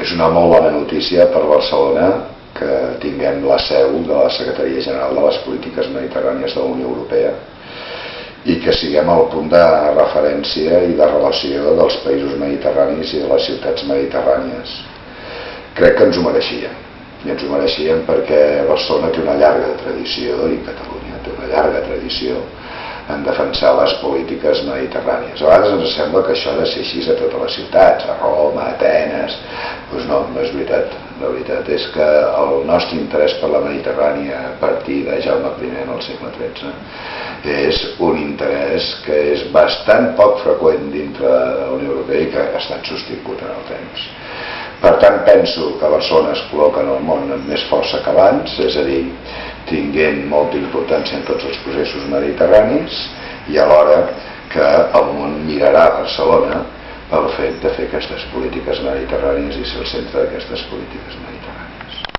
És una molt bona notícia per Barcelona que tinguem la seu de la Secretaria General de les Polítiques Mediterrànies de la Unió Europea i que siguem al punt de referència i de relació dels països mediterranis i de les ciutats mediterrànies. Crec que ens ho mereixíem, i ens ho mereixíem perquè Barcelona té una llarga tradició i Catalunya té una llarga tradició en defensar les polítiques mediterrànies. A vegades ens sembla que això ha de ser així a totes les ciutats, a Roma, a Atenes. Doncs no, no és veritat. La veritat és que el nostre interès per la Mediterrània a partir de Jaume I en el segle XIII és un interès que és bastant poc freqüent dintre de la Unió Europea i que ha estat sostingut en el temps. Per tant, penso que Barcelona es col·loca en el món amb més força que abans, és a dir, tinguent molta importància en tots els processos mediterranis i alhora que el món mirarà a Barcelona pel fet de fer aquestes polítiques mediterrànies i ser el centre d'aquestes polítiques